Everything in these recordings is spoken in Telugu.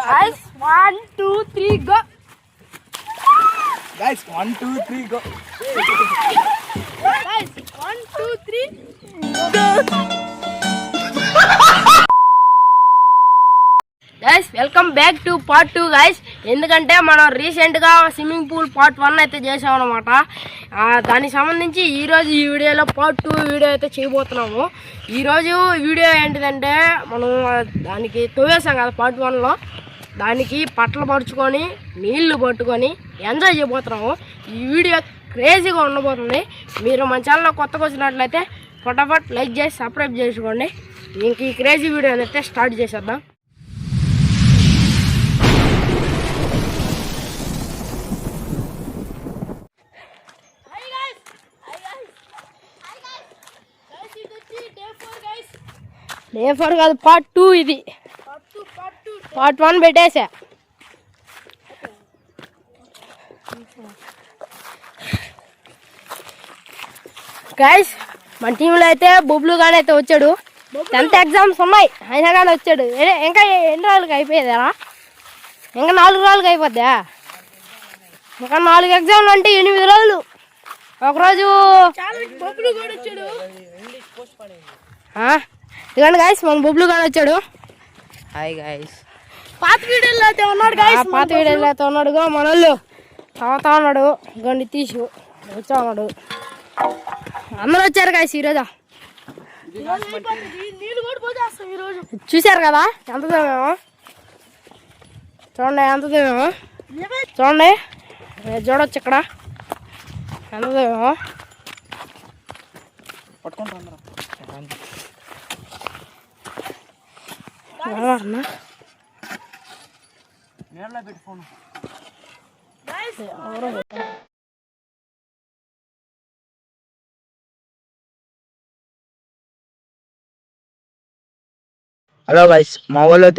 Guys, 1, 2, 3, go. Guys, 1, 2, 3, go. Guys, 1, 2, 3, go. Guys, welcome back to part 2 guys. ఎందుకంటే మనం రీసెంట్గా స్విమ్మింగ్ పూల్ పార్ట్ 1 అయితే చేసాం అనమాట. దానికి సంబంధించి ఈరోజు ఈ వీడియోలో పార్ట్ 2 వీడియో అయితే చేయబోతున్నాము. ఈరోజు వీడియో ఏంటిదంటే మనం దానికి తవ్వేసాం కదా పార్ట్ 1లో, దానికి పట్టలు పరుచుకొని నీళ్లు పట్టుకొని ఎంజాయ్ చేయబోతున్నాము. ఈ వీడియో క్రేజీగా ఉండబోతుంది. మీరు మన ఛానల్లో కొత్తగా వచ్చినట్లయితే ఫటాఫట్ లైక్ చేసి సబ్స్క్రైబ్ చేసుకోండి. ఇంక ఈ క్రేజీ వీడియో అయితే స్టార్ట్ చేసేద్దాం. డే 4 కాదు, పార్ట్ 2 ఇది. పార్ట్ 1 పెట్టేసా. గైస్, మన టీంలో అయితే బొబ్లు గానీ అయితే వచ్చాడు. 10th ఎగ్జామ్స్ ఉన్నాయి అయినా కానీ వచ్చాడు. ఇంకా ఎన్ని రోజులకి అయిపోయేదా? ఇంకా 4 రోజులకి అయిపోద్దా? ఇంకా 4 ఎగ్జామ్లు అంటే 8 రోజులు. ఒకరోజు ఇదిగోండి గైస్, మన బొబ్లు గానీ వచ్చాడు. Hi guys. పాత వీడియోలో అయితే ఉన్నాడు గైస్. పాత వీడియోలో అయితే ఉన్నాడు. మన వాళ్ళు తాగుతా ఉన్నాడు. గండి తీసి వచ్చా ఉన్నాడు. అందరూ వచ్చారు గైస్ ఈరోజు. చూసారు కదా ఎంత దేమేమో. చూడండి ఎంత దేమేమో. చూడండి చూడొచ్చు ఇక్కడ ఎంత దేమేమో. పట్టుకుంటా హలో గైస్, మా ఊళ్ళో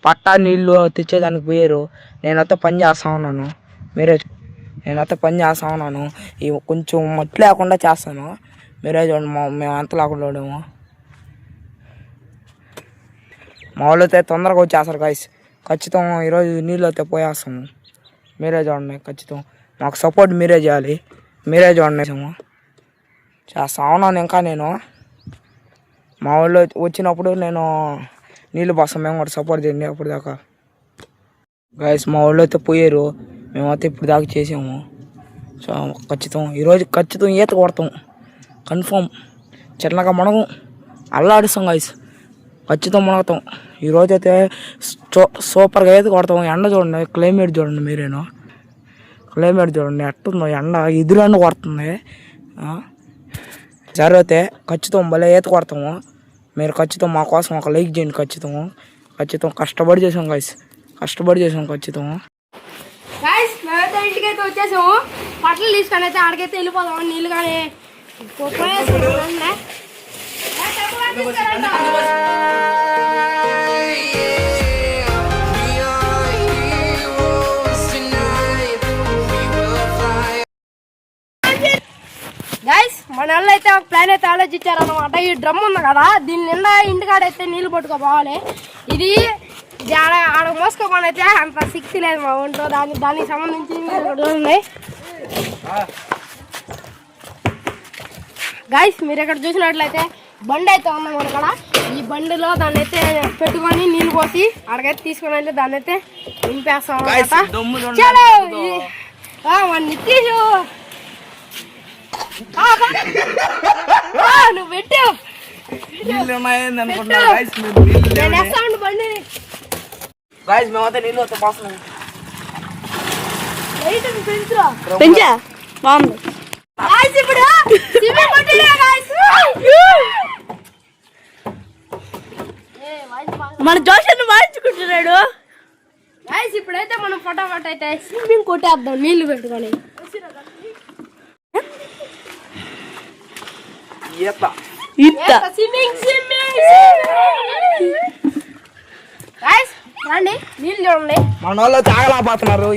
పట్టా నీళ్ళు తెచ్చేదానికి పోయారు. నేనైతే పని చేస్తా ఉన్నాను. నేనైతే పని చేస్తా ఉన్నాను. ఇవి కొంచెం మట్టి లేకుండా చేస్తాను. మీరే చూడండి, మేము ఎంత లేకుండా ఉండేమో. మా వాళ్ళు అయితే తొందరగా వచ్చేస్తారు గైస్. ఖచ్చితం ఈరోజు నీళ్ళు అయితే పోయేస్తాము. మీరే చూడండి, ఖచ్చితం మాకు సపోర్ట్ మీరే చేయాలి. మీరే చూడండి, చేస్తా ఉన్నాను. ఇంకా నేను మా వాళ్ళు వచ్చినప్పుడు నేను నీళ్ళు పోస్తాం. మేము కూడా సపోర్ట్ చేయండి అప్పుడు దాకా. గైస్, మా వాళ్ళు అయితే పోయారు. మేమైతే ఇప్పుడు దాకా చేసాము. సో ఖచ్చితం ఈరోజు ఖచ్చితం ఈత కొడతాం. కన్ఫామ్ చిన్నగా మునగం అల్లాడిస్తాం గైస్. ఖచ్చితం మునగుతాం. ఈరోజు అయితే సూపర్గా అయితే కొడతాం. ఎండ చూడండి, క్లైమేట్ చూడండి. మీరేను క్లైమేట్ చూడండి ఎట్టుందో. ఎండ ఇదులన్నీ కొడుతుంది. జరిగితే ఖచ్చితం భలే ఈత కొడతాము. మీరు ఖచ్చితం మా కోసం ఒక లైక్ చేయండి. ఖచ్చితం కష్టపడి చేసాం గైస్. ఖచ్చితం ఇంటికి అయితే వచ్చేసాము. పట్టలు తీసుకొని అయితే ఆడికైతే వెళ్ళిపోదాం. నీళ్ళు కానీ గైస్, మన వాళ్ళు అయితే ఒక ప్లాన్ అయితే ఆలోచించారనమాట. ఈ డ్రమ్ ఉంది కదా, దీని నిండా ఇంటికాడైతే నీళ్ళు పట్టుకోపోవాలి. ఇది ఆడ మోసుకోమని అయితే అంత శక్తి లేదు మా ఒంట్లో. దానికి సంబంధించి ఉన్నాయి గైస్. మీరు ఇక్కడ చూసినట్లయితే బండి అయితే ఉన్నాం అక్కడ. ఈ బండిలో దాన్ని అయితే పెట్టుకొని నీళ్ళు పోసి అక్కడికైతే తీసుకొని వెళ్ళి దాన్ని అయితే నింపేస్తాం అనమాట. చలో నితీష్ నువ్వు పెట్టు. నేను వేస్తాను బండి. మేమైతే నీళ్ళు వస్తే పోస్తున్నాం. పెంచా బాగుంది. ఇప్పుడు మన జోషన్ మార్చుకుంటున్నాడు. ఇప్పుడైతే మనం ఫటాఫట్ అయితే స్విమ్మింగ్ కొట్టేద్దాం నీళ్లు పెట్టుకొని. రండి నీళ్ళు చూడండి. మన వాళ్ళు తాగలేకపోతున్నారు.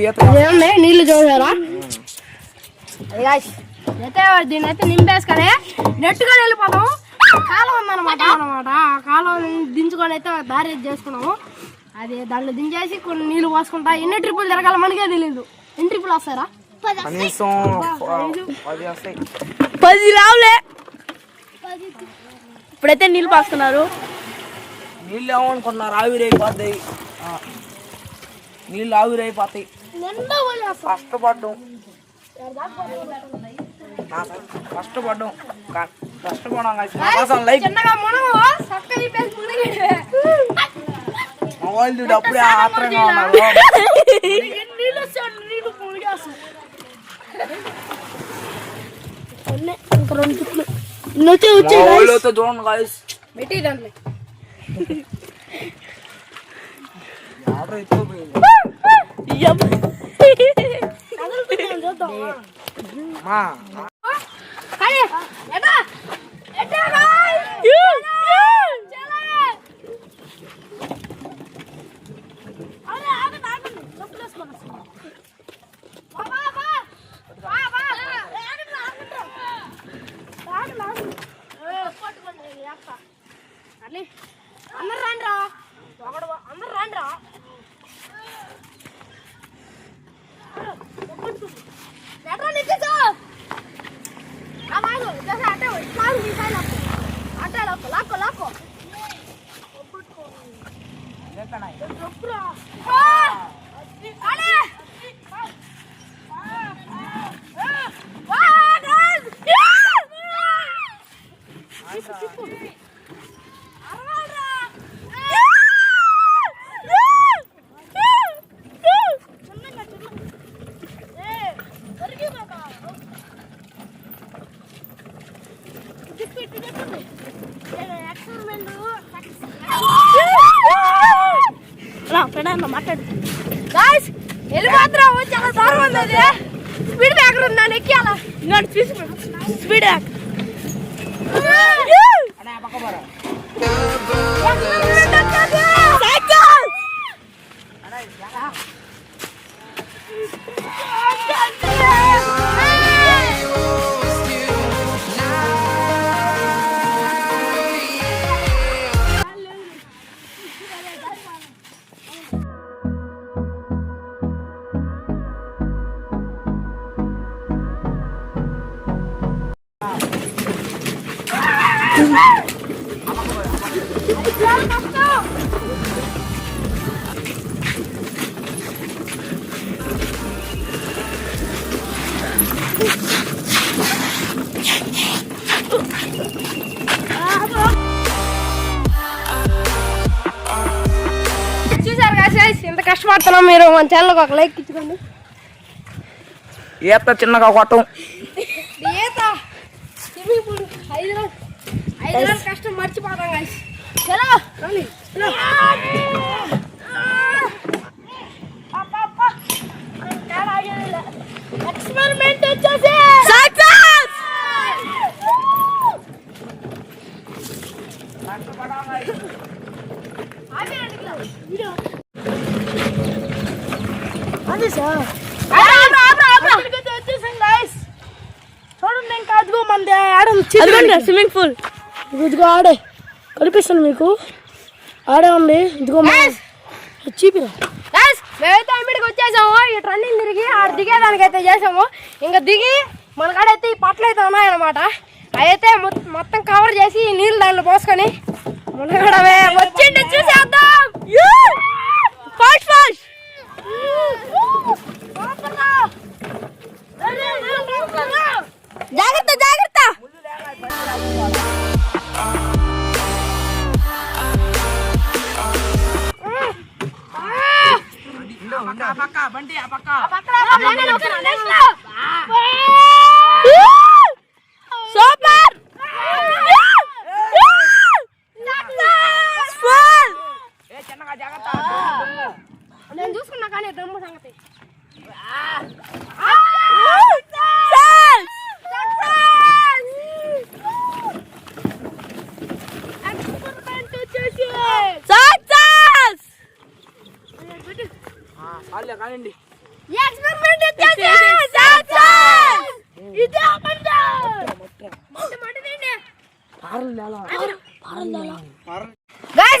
నీళ్ళు చూడారా? అయితే దీన్ని అయితే నింపేసుకొని నెట్టుగా వెళ్ళిపోతాం. కాలం ఉందన్నమాట. ఆ కాలం దించుకొని అయితే దారి చేసుకున్నాము. అదే దాంట్లో దించేసి కొన్ని నీళ్ళు పోసుకుంటా. ఎన్ని ట్రిప్పులు తిరగాల మనకే తెలియదు. ఎన్ని ట్రిప్పులు వస్తారా? కనీసం 10 వస్తాయి. 10 రావులే. ఇప్పుడైతే నీళ్ళు పోస్తున్నారు. నీళ్ళు ఏమనుకున్నారు, ఆవిరైపోతాయి. నీళ్ళు ఆవిరైపోతాయి. కష్టపడ్డం లైక్ మా వాళ్ళు చూడు అప్పుడే ఆత్రంగా ఉన్నారు. చూడండి గాయస్, ఆర్డర్ ఎక్కువపోయింది. అందరు రాండ్రా, అందరు రాండ్రా. మాట్లాడు వెళ్ళిపోతున్నా. చాలా దూరం ఉంది. అది స్పీడ్ బ్రేకర్ ఉంది, నన్ను ఎక్కియాలా. స్పీడ్ బ్రేక్ చూసారు కదా ఎంత కష్టపడుతున్నాం. మీరు మన ఛానల్కి ఒక లైక్ ఇచ్చుకోండి. ఈత చిన్నగా కొట్టం. ఈత స్విమ్మింగ్ పూల్ 5 రోజులు కష్టం మర్చిపోతాం గాయస్. చలో ఎక్స్పెరిమెంట్ వచ్చేసి సక్సెస్. అదే సార్ చూడండి. ఇంకా అదిగో మంది ఆడే స్విమ్మింగ్ పూల్. ఇదిగో ఆడే కనిపిస్తుంది మీకు, ఆడే ఉంది. ఇదిగో చీపిరా. మేమైతే అమ్మిడికి వచ్చేసాము. ఈ రన్నింగ్ తిరిగి ఆడ దిగేదానికైతే చేసాము. ఇంకా దిగి మన కాడైతే ఈ పట్లు అయితే ఉన్నాయన్నమాట. అయితే మొత్తం కవర్ చేసి నీళ్ళు దాంట్లో పోసుకొని మునగడమే. వచ్చిండి చూసేద్దాం. ఫాస్ట్ ఫాస్ట్ జాగ్రత్త జాగ్రత్త. సూపర్. నేను చూసుకున్నా కానీ దమ్ము సంగతి. కానండి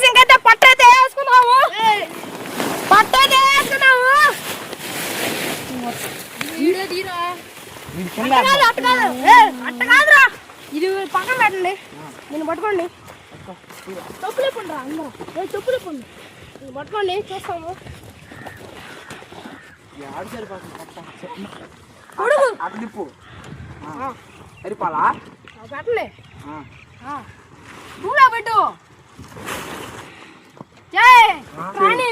ఇంకైతే పట్టు అయితే వేసుకుందాము. వీడియో తీరా. వీడి కింద అట్ట కాదు. అట్ట కాదురా. ఇది పక్కన పెట్టండి. నేను పట్టుకోండి. తప్పులు ఇప్పండి రా అందరూ. తప్పులు ఇప్పండి. నేను పట్టుకోండి చూస్తాము. అడుగు అటు తిప్పు సరిపాలా పెట్టండి. నువ్వులా పెట్టు. జై రాణి.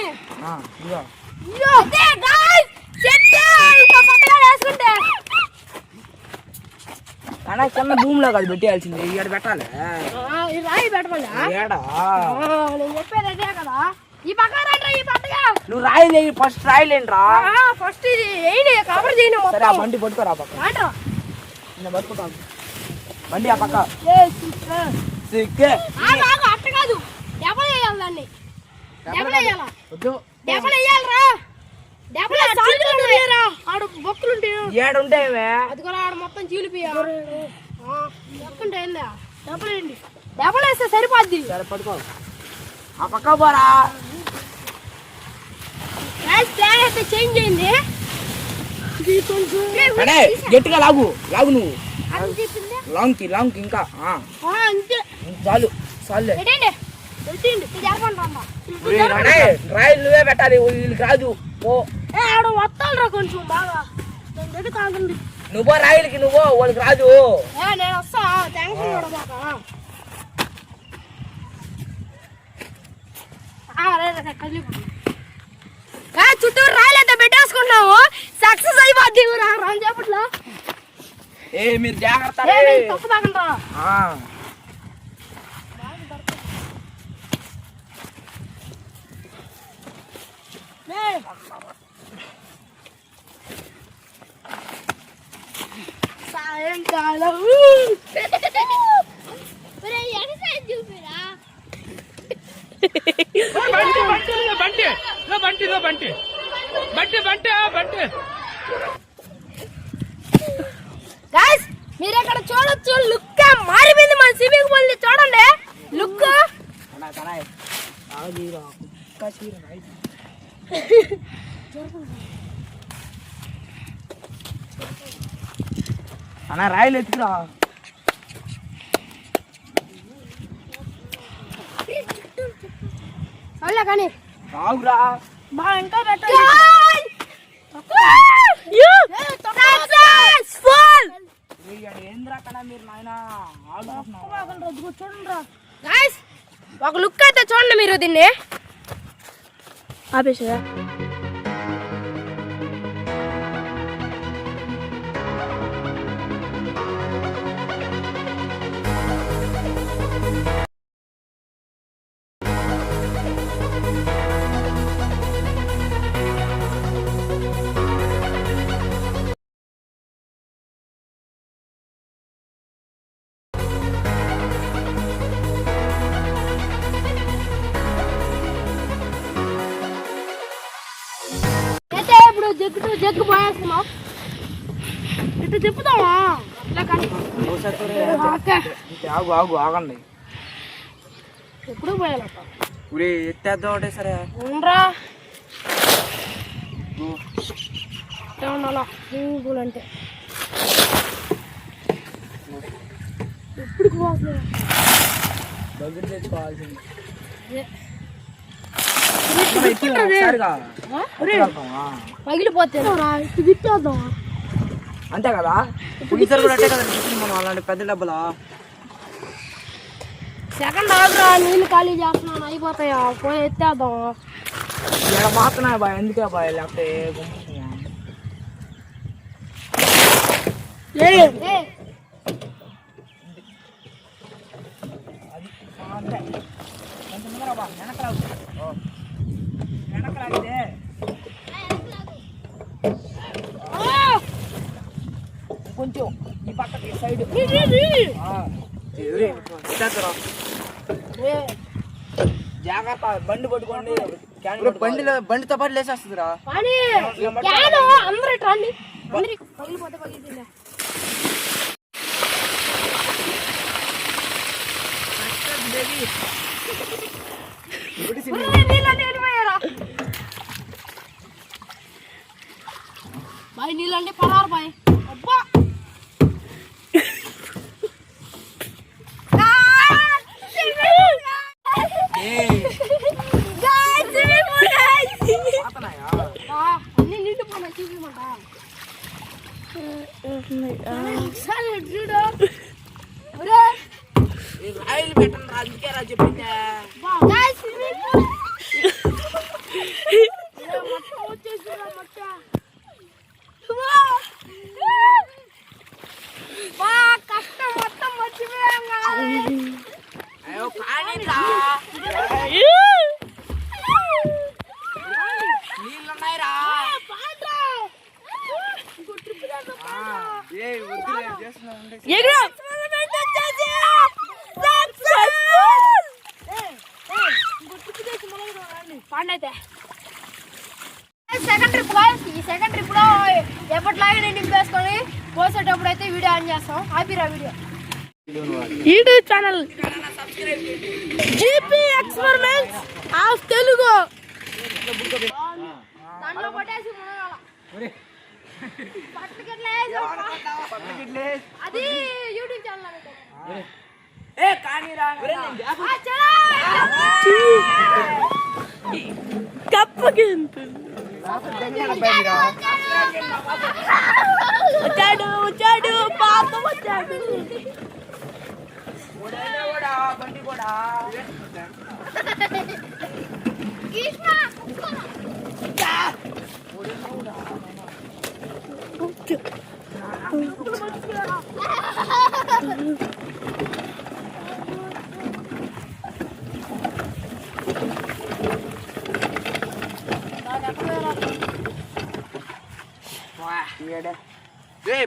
అన్నా చిన్న భూమిలో కాదు పెట్టేయాల్సింది ఇక్కడ పెట్టాలి రాయి పెట్టమల్లా. ఏడా నేను చెప్పేది అదే కదా. ఈ పక్క రండి. ఈ పక్కగా నువ్వు రాయి ఫస్ట్ రాయలేంట్రా. ఫస్ట్ ఇది వేయండి. కవర్ చేయండి సరే ఆ మొత్తం. బండి పట్టుకోరా పక్క రాట్రా. నేను పట్టుకుంటాను బండి ఆ పక్క అట్ట కాదు. డెబ్బలు వేయాలి దాన్ని. డెబ్బలు వేయాలా? వద్దు డెబ్బలు వేయాలరా. డెబ్బలు ఆడు బొక్కులు ఉంటాయి. ఏడుంటాయివే అది కూడా ఆడ మొత్తం చీలిపోయా. బొక్కుంటే ఏందా? డెబ్బలు వేయండి. డెబ్బలు వేస్తే సరిపోద్ది. సరే పట్టుకో ఆ పక్క పోరా. ప్లాన్ అయితే చేంజ్ అయింది. అడే గట్టిగా లాగు లాగు నువ్వు అది చెప్పింది. లాంగ్ ఇంకా అంతే. చాలు చాలులే పెట్టండి. పెట్టండి. జరపండి. రాయలు నువ్వే పెట్టాలి వీళ్ళకి రాదు పో. ఆడ వస్తాను కొంచెం బాగా. నేను దగ్గర తాగండి. నువ్వు రాయలకి నువ్వు వాళ్ళకి రాదు. నేను వస్తా. థ్యాంక్స్ కూడా చుట్టూరు రాయలైతే పెట్టేసుకున్నావు. సక్సెస్ అయిపోద్ది రాజాపట్లో. ఏ మీరు జాగ్రత్త తప్పు తాగండి. సాయంకాలం గైస్ మీరు ఇక్కడ చూడొచ్చు. లుక్ మారిపోయింది. మన స్విమ్మింగ్ పూల్ చూడండి. లుక్ అన్నా రాయలు ఎత్తుకురా. అలా కానీ రావురా బాగా ఇంకా పెట్టాలి. ఏంద్రా కన్నా మీరు నాయన చూడండి గైస్. ఒక లుక్ అయితే చూడండి మీరు దీన్ని. ఆపేసా జగ్గు పోయేస్తున్నావు. ఇటు తిప్పుతావా? ఆగండి ఎప్పుడు పోయాలట. ఎత్తేద్దాం ఒకటే సరే ఉండరా ఉండాలా స్విమ్మింగ్ పూల్ అంటే. ఎప్పుడు దగ్గర తెచ్చుకోవాల్సింది. పగిలిపోతే విప్పేద్దాం అంతే కదా. ఈసారి కూడా అంటే కదా మనం అలాంటి పెద్ద డబ్బులా. సెకండ్ ఆర్డర్ నీళ్ళు ఖాళీ చేస్తున్నాను. అయిపోతాయా? పోయి ఎత్తేద్దాం. ఇక్కడ మాత్రమే బాయ్. ఎందుకే బాయ్ లేకపోతే కొంచెం ఈ పక్కకి సైడ్ జాగ్రత్త. బండి పట్టుకోండి. బండితో పాటు లేసేస్తుందిరా. అందరూ రండి. పగిలిపోతే పగిలిపోయిందా. బాయ్ నీళ్ళండి పరారు బాయ్ అబ్బా అన్ని నీటి పని చూపిమంట రాయిలు పెట్టండి అందుకే రా చెప్పింది కష్టం మొత్తం మర్చిపోయాం అయ్యో కానీరా నీళ్ళున్నాయిరా పాండైతే సెకండ్ ట్రిప్ ఈ సెకండ్ ట్రిప్ లో ఎప్పటిలాగే నేను నింపేసుకొని పోసేటప్పుడు అయితే వీడియో ఆన్ చేస్తాం ఆపిరా video YouTube channel GP experiments of Telugu దాంట్లో కొట్టేసి అది యూట్యూబ్ ఛానల్ వచ్చాడు పాప వచ్చాడు బండి కూడా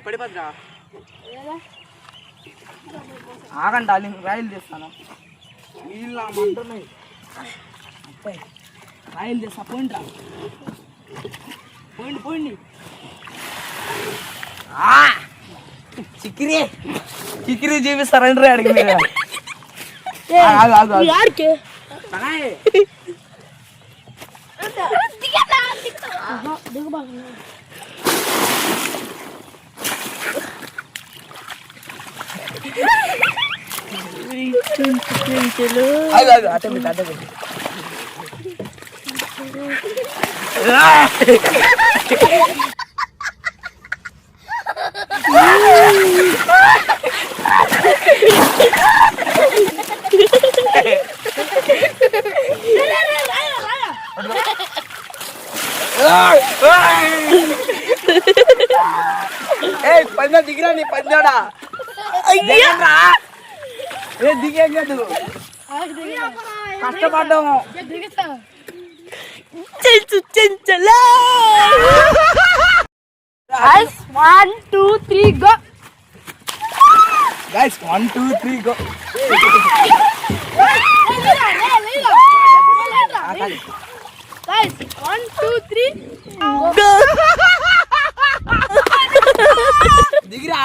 పడిపోద్దా ఆగండి డార్లింగ్ రాయిలు తీస్తాను నీళ్ళు అంటున్నాయి రాయిలు తీస్తా పోయిండ్రా పోయిండి చిక్కిరి చూపిస్తారండి అడిగి మీరు అటే పంజా దిగిరా నీ పంజాడా దిగే కష్టపడ్డాము చెంచలా 1 2 3 go guys 1 2 3 go guys 1 2 3 go దిగిరా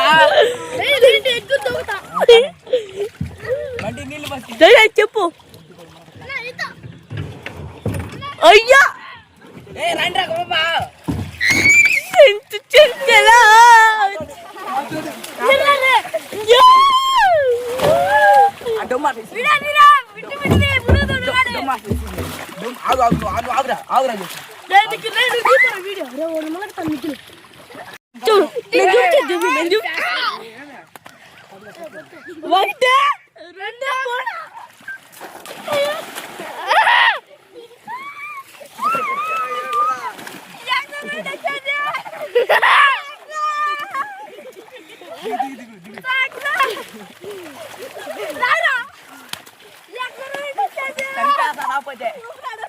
ఎక్కుతా బండి నీళ్ళు బస్ చెప్పు అయ్యా రండి బాబా చెంచలా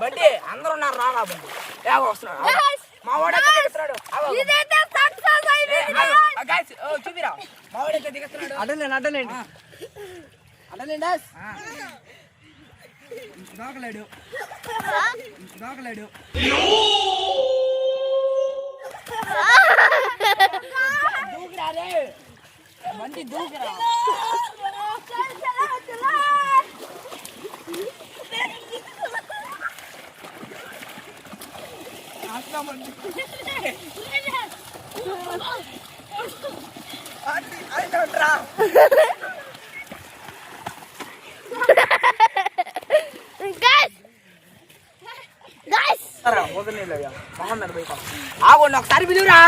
బండి అందరూ ఉన్నారు రారా బండి వస్తున్నాడు మా వాడైతే దిగుతున్నాడు చూపిరా మా వాడైతే దిగుతున్నాడు అడ్డలేండి దోకలేడు దూకురా రే బండి దూకురా ఆగండి ఒకసారి పిలువురా.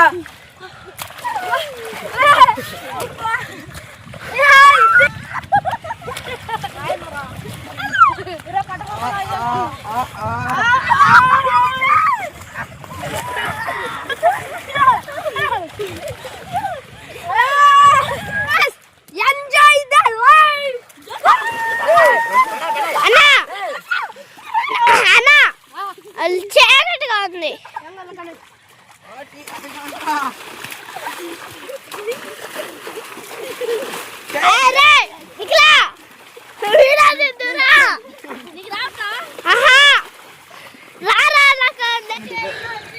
Enjoy the life. అన్నా అన్నా అది చీకటిగా ఉంది.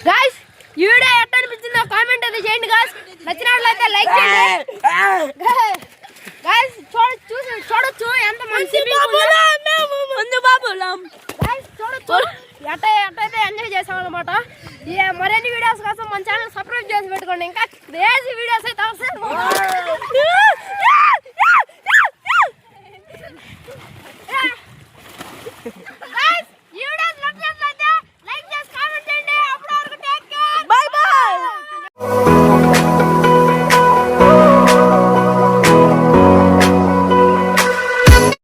గాయ్స్ ఈ వీడియో ఎట్లా అనిపించిందో కామెంట్ అయితే చేయండి గాయ్స్. నచ్చినట్లయితే లైక్ చేయండి గాయ్స్. చూడొచ్చు ఎంత మంచి చూడొచ్చు ఎట్టయితే ఎంజాయ్ చేసాం అనమాట. మరిన్ని వీడియోస్ కోసం మన ఛానల్